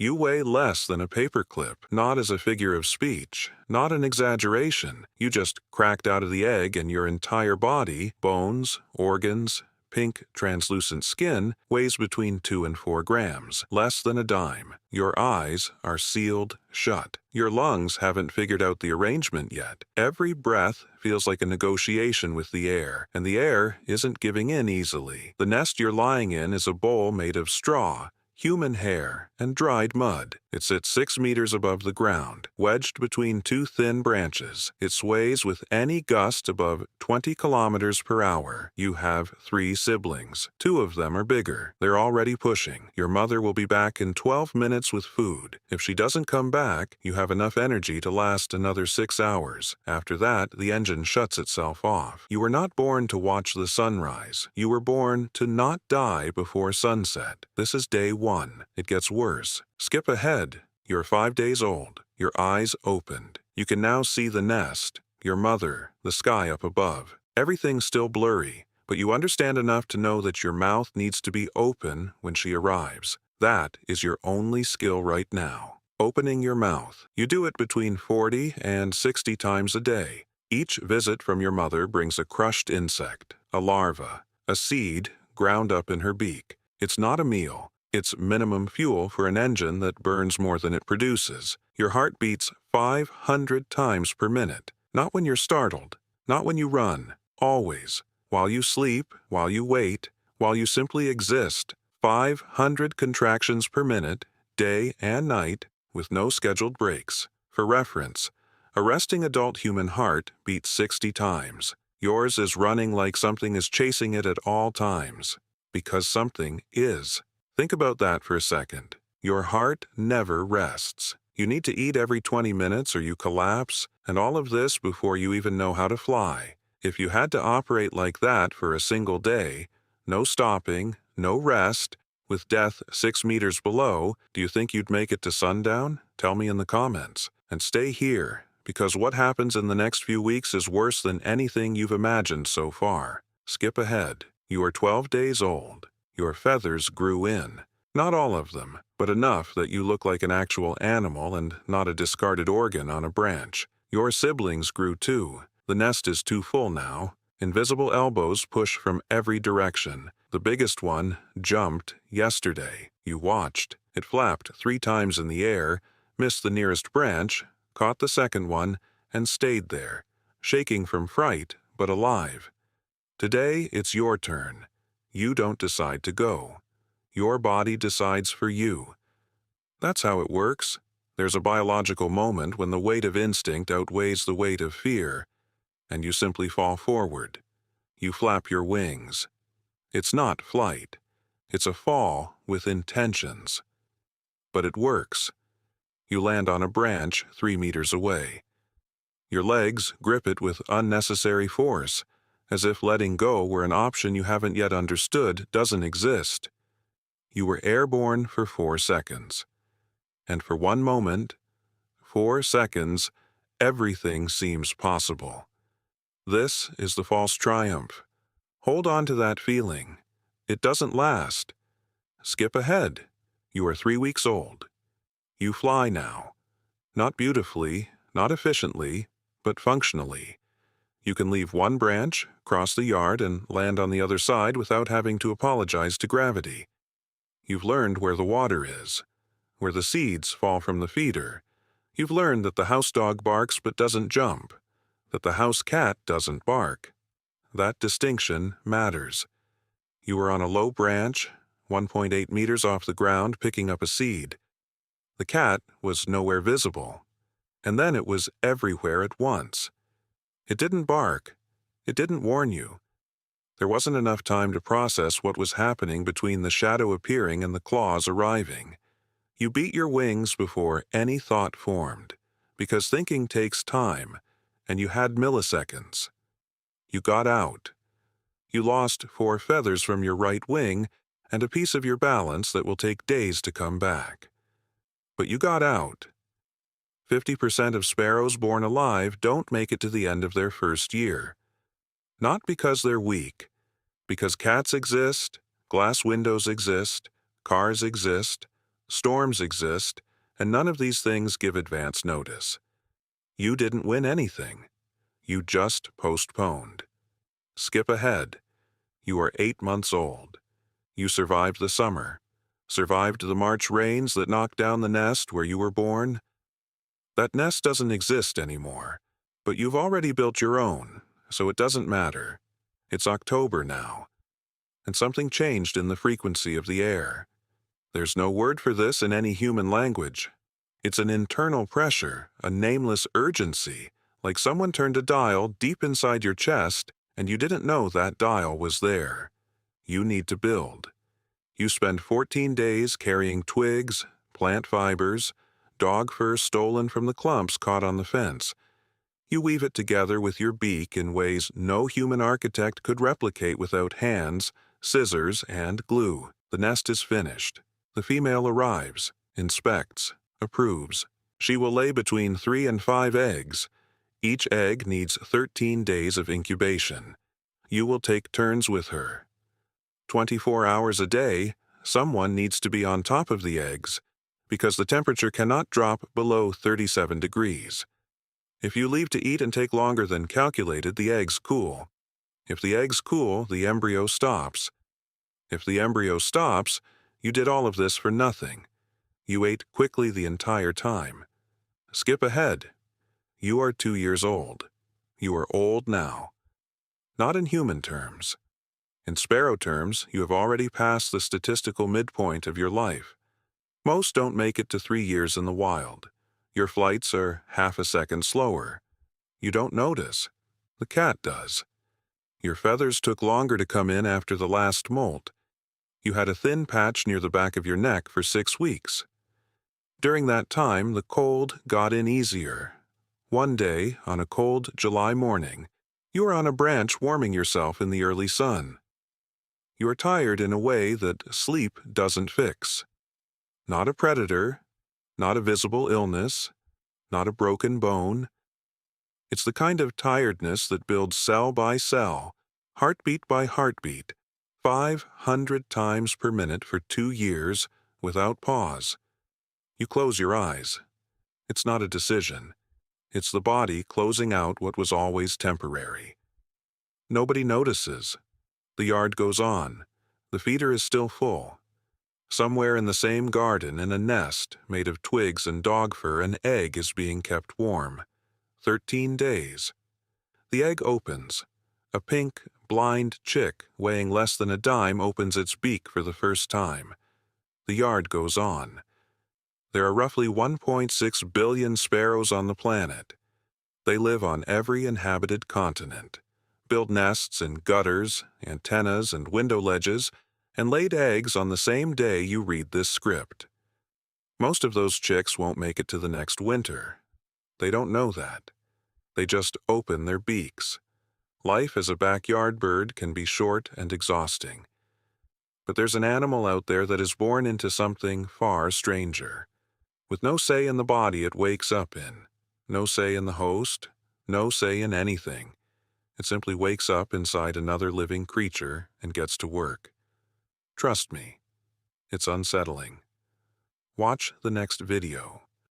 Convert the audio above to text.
You weigh less than a paperclip, not as a figure of speech, not an exaggeration. You just cracked out of the egg and your entire body, bones, organs, pink, translucent skin, weighs between 2 and 4 grams, less than a dime. Your eyes are sealed shut. Your lungs haven't figured out the arrangement yet. Every breath feels like a negotiation with the air, and the air isn't giving in easily. The nest you're lying in is a bowl made of straw, human hair, and dried mud. It sits 6 meters above the ground, wedged between 2 thin branches. It sways with any gust above 20 kilometers per hour. You have 3 siblings. 2 of them are bigger. They're already pushing. Your mother will be back in 12 minutes with food. If she doesn't come back, you have enough energy to last another 6 hours. After that, the engine shuts itself off. You were not born to watch the sunrise. You were born to not die before sunset. This is day 1. It gets worse. Skip ahead. You're 5 days old. Your eyes opened. You can now see the nest, your mother, the sky up above. Everything's still blurry, but you understand enough to know that your mouth needs to be open when she arrives. That is your only skill right now. Opening your mouth. You do it between 40 and 60 times a day. Each visit from your mother brings a crushed insect, a larva, a seed ground up in her beak. It's not a meal. It's minimum fuel for an engine that burns more than it produces. Your heart beats 500 times per minute. Not when you're startled, not when you run, always. While you sleep, while you wait, while you simply exist. 500 contractions per minute, day and night, with no scheduled breaks. For reference, a resting adult human heart beats 60 times. Yours is running like something is chasing it at all times. Because something is. Think about that for a second. Your heart never rests. You need to eat every 20 minutes or you collapse, and all of this before you even know how to fly. If you had to operate like that for a single day, no stopping, no rest, with death 6 meters below, do you think you'd make it to sundown? Tell me in the comments. And stay here, because what happens in the next few weeks is worse than anything you've imagined so far. Skip ahead. You are 12 days old. Your feathers grew in. Not all of them, but enough that you look like an actual animal and not a discarded organ on a branch. Your siblings grew too. The nest is too full now. Invisible elbows push from every direction. The biggest one jumped yesterday. You watched. It flapped 3 times in the air, missed the nearest branch, caught the second one, and stayed there, shaking from fright, but alive. Today, it's your turn. You don't decide to go. Your body decides for you. That's how it works. There's a biological moment when the weight of instinct outweighs the weight of fear, and you simply fall forward. You flap your wings. It's not flight. It's a fall with intentions. But it works. You land on a branch 3 meters away. Your legs grip it with unnecessary force, as if letting go were an option you haven't yet understood doesn't exist. You were airborne for 4 seconds. And for 1 moment, 4 seconds, everything seems possible. This is the false triumph. Hold on to that feeling. It doesn't last. Skip ahead. You are 3 weeks old. You fly now. Not beautifully, not efficiently, but functionally. You can leave one branch, cross the yard, and land on the other side without having to apologize to gravity. You've learned where the water is, where the seeds fall from the feeder. You've learned that the house dog barks but doesn't jump, that the house cat doesn't bark. That distinction matters. You were on a low branch, 1.8 meters off the ground, picking up a seed. The cat was nowhere visible, and then it was everywhere at once. It didn't bark. It didn't warn you. There wasn't enough time to process what was happening between the shadow appearing and the claws arriving. You beat your wings before any thought formed, because thinking takes time, and you had milliseconds. You got out. You lost 4 feathers from your right wing and a piece of your balance that will take days to come back. But you got out. 50% of sparrows born alive don't make it to the end of their first year. Not because they're weak, because cats exist, glass windows exist, cars exist, Storms exist, and none of these things give advance notice. You didn't win anything. You just postponed. Skip ahead. You are 8 months old. You survived the summer. Survived the March rains that knocked down the nest where you were born. That nest doesn't exist anymore, but you've already built your own, so it doesn't matter. It's October now, and something changed in the frequency of the air. There's no word for this in any human language. It's an internal pressure, a nameless urgency, like someone turned a dial deep inside your chest and you didn't know that dial was there. You need to build. You spend 14 days carrying twigs, plant fibers, dog fur stolen from the clumps caught on the fence. You weave it together with your beak in ways no human architect could replicate without hands, scissors, and glue. The nest is finished. The female arrives, inspects, approves. She will lay between 3 and 5 eggs. Each egg needs 13 days of incubation. You will take turns with her. 24 hours a day, someone needs to be on top of the eggs, because the temperature cannot drop below 37 degrees. If you leave to eat and take longer than calculated, the eggs cool. If the eggs cool, the embryo stops. If the embryo stops, you did all of this for nothing. You ate quickly the entire time. Skip ahead. You are 2 years old. You are old now. Not in human terms. In sparrow terms, you have already passed the statistical midpoint of your life. Most don't make it to 3 years in the wild. Your flights are half a second slower. You don't notice. The cat does. Your feathers took longer to come in after the last molt. You had a thin patch near the back of your neck for 6 weeks. During that time, the cold got in easier. One day, on a cold July morning, you are on a branch warming yourself in the early sun. You are tired in a way that sleep doesn't fix. Not a predator, not a visible illness, not a broken bone. It's the kind of tiredness that builds cell by cell, heartbeat by heartbeat, 500 times per minute for 2 years without pause. You close your eyes. It's not a decision. It's the body closing out what was always temporary. Nobody notices. The yard goes on. The feeder is still full. Somewhere in the same garden, in a nest made of twigs and dog fur, an egg is being kept warm. 13 days. The egg opens. A pink, blind chick weighing less than a dime opens its beak for the first time. The yard goes on. There are roughly 1.6 billion sparrows on the planet. They live on every inhabited continent, build nests in gutters, antennas, and window ledges, and laid eggs on the same day you read this script. Most of those chicks won't make it to the next winter. They don't know that. They just open their beaks. Life as a backyard bird can be short and exhausting. But there's an animal out there that is born into something far stranger. With no say in the body it wakes up in, no say in the host, no say in anything. It simply wakes up inside another living creature and gets to work. Trust me, it's unsettling. Watch the next video.